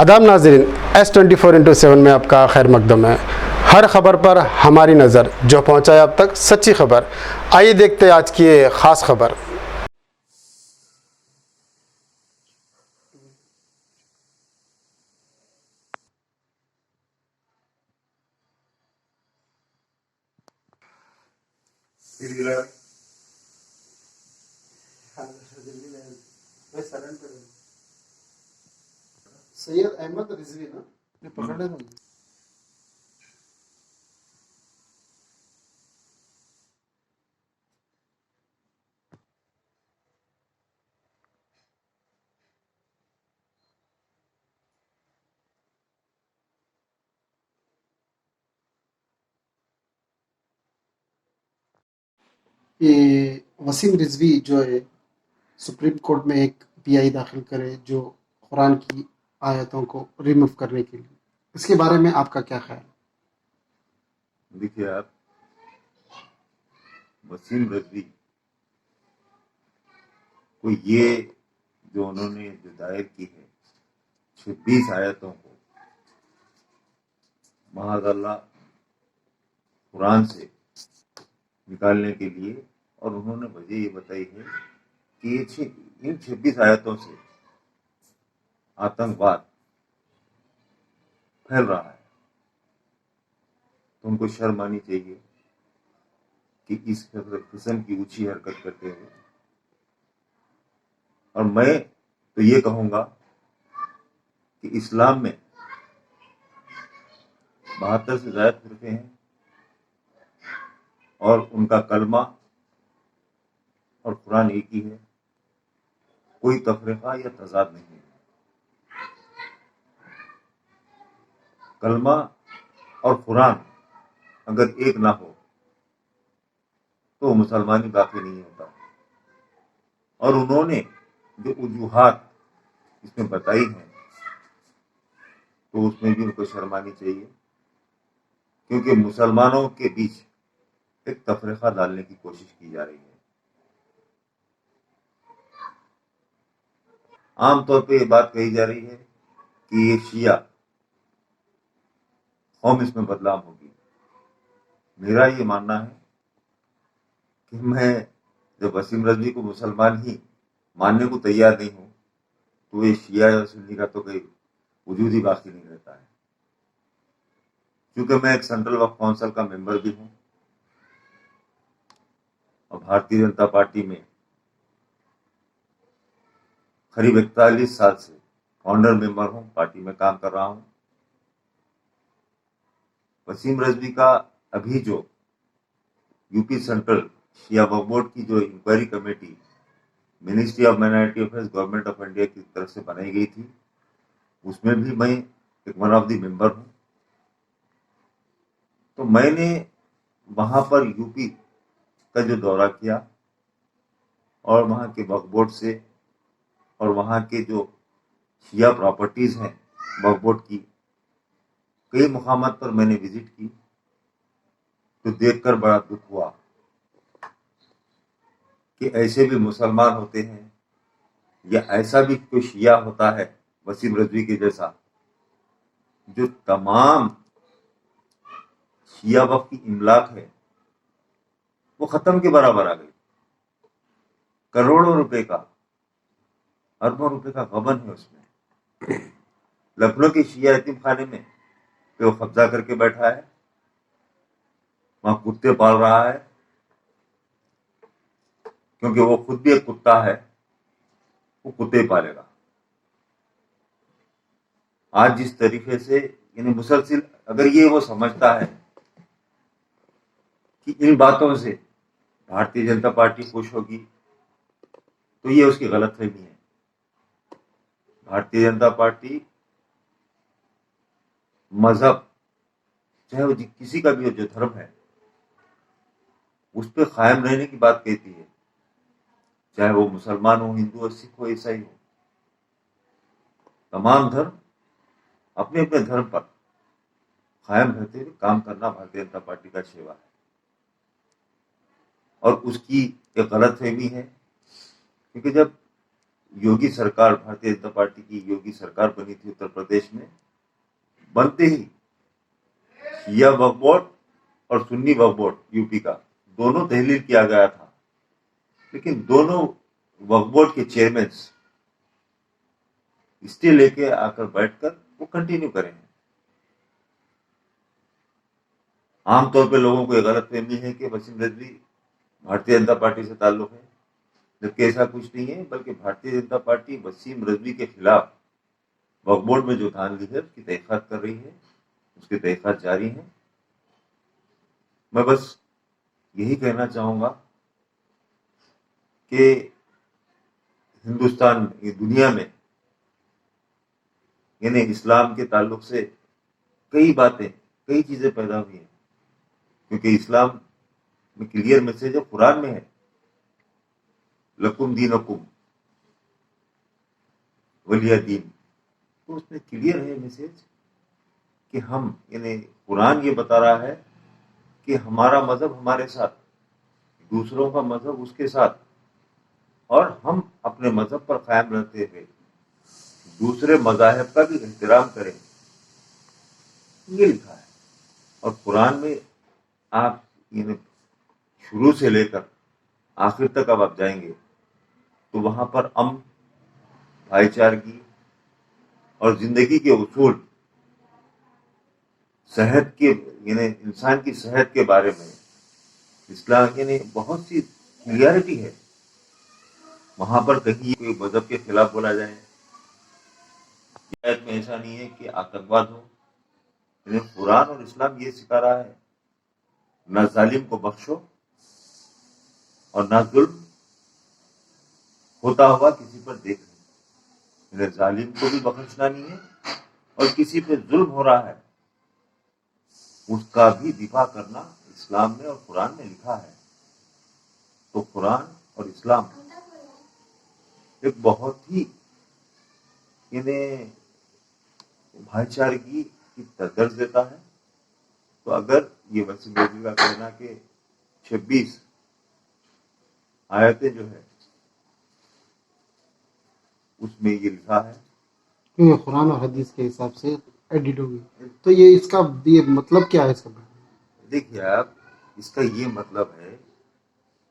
آداب ناظرین، S24x7 میں آپ کا خیر مقدم ہے۔ ہر خبر پر ہماری نظر، جو پہنچائے اب تک سچی خبر۔ آئیے دیکھتے ہیں آج کی یہ خاص خبر۔ سید احمد رضوی نا پکڑے نا۔ یہ وسیم رضوی جو ہے سپریم کورٹ میں ایک پی آئی داخل کرے جو قرآن کی آیتوں کو ریموو کرنے کے لیے، اس کے بارے میں آپ کا کیا خیال ہے؟ دیکھیے آپ، وسیم رضوی کو یہ جو انہوں نے جو دائر کی ہے 26 آیتوں کو معاذ اللہ قرآن سے نکالنے کے لیے، اور انہوں نے وجہ یہ بتائی ہے کہ ان 26 آیتوں سے آتنکواد پھیل رہا ہے، تو ان کو شرم آنی چاہیے کہ اس قسم کی اونچی حرکت کرتے ہوئے۔ اور میں تو یہ کہوں گا کہ اسلام میں 72 سے زائد فرقے ہیں، اور ان کا کلمہ اور قرآن ایک ہی ہے، کوئی تفرقہ یا تضاد نہیں ہے۔ کلمہ اور قرآن اگر ایک نہ ہو تو مسلمانی باقی نہیں ہوتا۔ اور انہوں نے جو وجوہات اس میں بتائی ہیں تو اس میں بھی ان کو شرم آنی چاہیے، کیونکہ مسلمانوں کے بیچ ایک تفرقہ ڈالنے کی کوشش کی جا رہی ہے۔ عام طور پہ یہ بات کہی جا رہی ہے کہ یہ شیعہ قوم اس میں بدنام ہوگی۔ میرا یہ ماننا ہے کہ میں جب وسیم رضوی کو مسلمان ہی ماننے کو تیار نہیں ہوں تو یہ شیعہ یا سنی کا تو کوئی وجود ہی باقی نہیں رہتا ہے۔ کیونکہ میں ایک سینٹرل وقف کونسل کا ممبر بھی ہوں، اور بھارتیہ جنتا پارٹی میں قریب 41 سال سے فاؤنڈر ممبر ہوں، پارٹی میں کام کر رہا ہوں۔ وسیم رضوی کا ابھی جو یو پی سینٹرل شیعہ وقف بورڈ کی جو inquiry committee ministry of minority affairs government of India کی طرف سے بنائی گئی تھی، اس میں بھی میں ایک ون آف دی ممبر ہوں۔ تو میں نے وہاں پر یو پی کا جو دورہ کیا، اور وہاں کے وقف بورڈ سے اور وہاں کے جو شیعہ پراپرٹیز ہیں وقف بورڈ کی کئی مقامات پر میں نے وزٹ کی، تو دیکھ کر بڑا دکھ ہوا کہ ایسے بھی مسلمان ہوتے ہیں، یا ایسا بھی کوئی شیعہ ہوتا ہے وسیم رضوی کے جیسا جو تمام شیعہ وقف کی املاک ہے وہ ختم کے برابر آ گئی۔ کروڑوں روپے کا، اربوں روپے کا غبن ہے اس میں۔ لکھنؤ کے شیعہ یتیم خانے میں پہ وہ قبضہ کر کے بیٹھا ہے، وہاں کتے پال رہا ہے، کیونکہ وہ خود بھی ایک کتا ہے، وہ کتے پالے گا۔ آج جس طریقے سے یعنی مسلسل اگر یہ وہ سمجھتا ہے کہ ان باتوں سے بھارتیہ جنتا پارٹی خوش ہوگی تو یہ اس کی غلط فہمی ہے۔ بھارتیہ جنتا پارٹی مذہب، چاہے وہ کسی کا بھی ہو، جو دھرم ہے اس پہ قائم رہنے کی بات کہتی ہے، چاہے وہ مسلمان ہو، ہندو ہو، سکھ ہو، عیسائی ہو۔ تمام دھرم اپنے اپنے دھرم پر قائم رہتے ہوئے کام کرنا بھارتیہ جنتا پارٹی کا شیوا ہے۔ اور اس کی ایک غلط فہمی ہے، کیونکہ جب योगी सरकार, भारतीय जनता पार्टी की योगी सरकार बनी थी उत्तर प्रदेश में, बनते ही शिया वक्फ बोर्ड और सुन्नी वक्फ बोर्ड यूपी का दोनों तहलील किया गया था, लेकिन दोनों वक्फ बोर्ड के चेयरमैन स्टे लेके आकर बैठकर वो कंटिन्यू करें। आमतौर पे लोगों को ये गलतफहमी है कि वसीम रिजवी भारतीय जनता पार्टी से ताल्लुक है, जबकि ऐसा कुछ नहीं है, बल्कि भारतीय जनता पार्टी वसीम रिजवी के खिलाफ वक्फ बोर्ड में जो धान ली है उसकी तहकीकात कर रही है, उसकी तहकीकात जारी है। मैं बस यही कहना चाहूंगा कि हिंदुस्तान में, ये दुनिया में, यानी इस्लाम के ताल्लुक से कई बातें, कई चीजें पैदा हुई हैं, क्योंकि इस्लाम में क्लियर मैसेज है, कुरान में है, लकुम दीनकुम वलिया दीन, तो उसमें क्लियर है मैसेज कि हम, यानी कुरान ये बता रहा है कि हमारा मजहब हमारे साथ, दूसरों का मजहब उसके साथ, और हम अपने मजहब पर कायम रहते हुए दूसरे मजाहब का भी एहतराम करें, ये लिखा है। और कुरान में आप यानी शुरू से लेकर आखिर तक अब आप जाएंगे तो वहां पर अमन, भाईचारगी और जिंदगी के उसूल, सेहत के, यानी इंसान की सेहत के बारे में इस्लाम यानी बहुत सी क्लियरिटी है। वहां पर कहीं कोई मजहब के खिलाफ बोला जाए, में ऐसा नहीं है कि आतंकवाद हो। कुरान और इस्लाम ये सिखा रहा है, ना जालिम को बख्शो और ना जुल्म होता हुआ किसी पर देख रहे, जालिम को भी बख्शना नहीं है और किसी पे जुल्म हो रहा है उसका भी दिफा करना इस्लाम में और कुरान में लिखा है। तो कुरान और इस्लाम एक बहुत ही यानी भाईचारगी की दर्ज देता है। तो अगर ये वसीम रिजवी का कहना कि 26 आयतें जो है उसमें ये लिखा है, तो ये कुरान और हदीस के हिसाब से एडिट होगी, तो ये मतलब क्या है इसका? देखिए आप, इसका ये मतलब है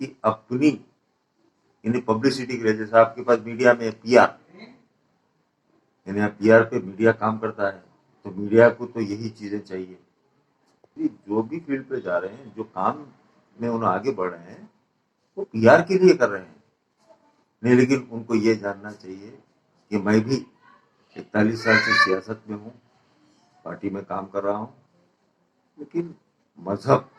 कि अपनी यानी पब्लिसिटी के लिए, जैसे आपके पास मीडिया में पीआर, यानी पीआर पे मीडिया काम करता है, तो मीडिया को तो यही चीजें चाहिए। जो भी फील्ड पे जा रहे हैं, जो काम में उन्हें आगे बढ़ रहे हैं, वो पीआर के लिए कर रहे हैं नहीं, लेकिन उनको ये जानना चाहिए कि मैं भी 41 साल से सियासत में हूँ, पार्टी में काम कर रहा हूँ, लेकिन मजहब,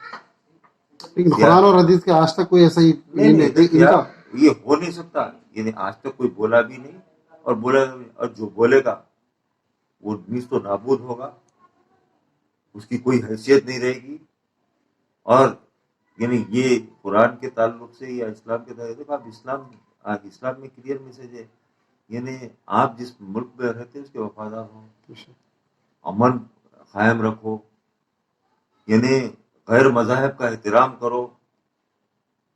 लेकिन कुरान और हदीस के आज तक कोई ऐसा ही नहीं, देखिए इनका ये हो नहीं सकता, यानी आज तक कोई बोला भी नहीं और बोलेगा भी, और जो बोलेगा वो नीस तो नाबूद होगा, उसकी कोई हैसियत नहीं रहेगी। और यानी ये कुरान के ताल्लुक से या इस्लाम के ताल्लुक से, आप इस्लाम में क्लियर मैसेज है, यानी आप जिस मुल्क में रहते हैं उसके वफादार हो, अमन कायम रखो, यानी गैर मजाहब का एहतराम करो,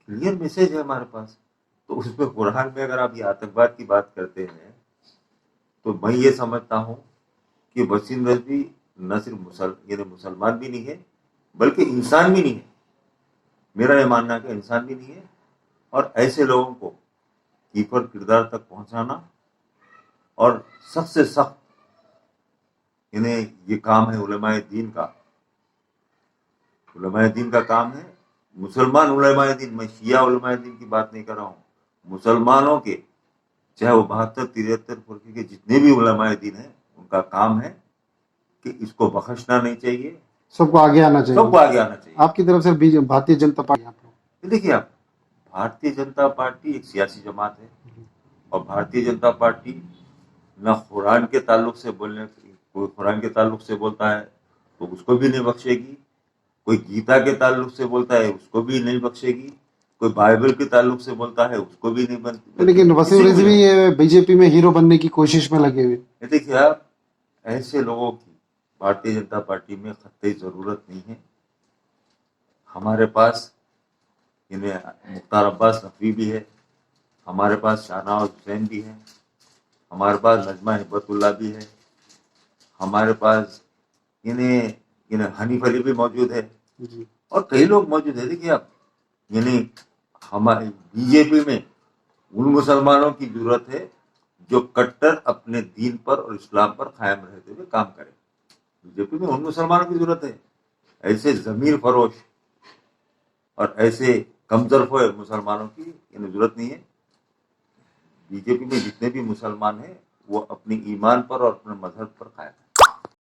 क्लियर मैसेज है हमारे पास। तो उसमें कुरान में अगर आप ये आतंकवाद की बात करते हैं तो मैं ये समझता हूँ कि वसीम रिजवी न सिर्फ यानी मुसलमान भी नहीं है, बल्कि इंसान भी नहीं है। मेरा ये मानना है कि इंसान भी नहीं है, और ऐसे लोगों को कीपर किरदार तक पहुंचाना और सख्त से सख्त, यानी ये काम है उलमाए दीन का, उलमाए दीन का काम है। मुसलमान उलमाए दीन, मैं शिया उलमाए दीन की बात नहीं कर रहा हूँ, मुसलमानों के चाहे वो 72-73 फुरके के जितने भी उलमाए दीन है, उनका काम है कि इसको बख्शना नहीं चाहिए, सबको आगे आना चाहिए, सबको आगे आना चाहिए। आपकी तरफ से भारतीय जनता पार्टी, देखिए आप, भारतीय जनता पार्टी एक सियासी जमात है, और भारतीय जनता पार्टी न कुरान के ताल्लुक से बोलने, कोई कुरान के ताल्लुक से बोलता है तो उसको भी नहीं बख्शेगी, कोई गीता के ताल्लुक से बोलता है उसको भी नहीं बख्शेगी, कोई बाइबल के ताल्लुक से बोलता है उसको भी नहीं बख्शेगी। लेकिन वसीम रिजवी ये बीजेपी में हीरो बनने की कोशिश में लगे हुए। देखिए आप, ऐसे लोगों की भारतीय जनता पार्टी में कतई जरूरत नहीं है। हमारे पास इन्हें मुख्तार अब्बास नकवी भी है, ہمارے پاس شاہنواز حسین بھی ہے، ہمارے پاس نجمہ ہبت اللہ بھی ہے، ہمارے پاس حنیف علی بھی موجود ہے، جی اور کئی لوگ موجود ہیں. دیکھیے آپ، ہمارے بی جے پی میں ان مسلمانوں کی ضرورت ہے جو کٹر اپنے دین پر اور اسلام پر قائم رہتے ہوئے کام کرے. بی جے پی میں ان مسلمانوں کی ضرورت ہے. ایسے ضمیر فروش اور ایسے کمزور ہوئے مسلمانوں کی ضرورت نہیں ہے. بی جے پی میں جتنے بھی مسلمان ہیں وہ اپنی ایمان پر اور اپنے مذہب پر قائم ہیں.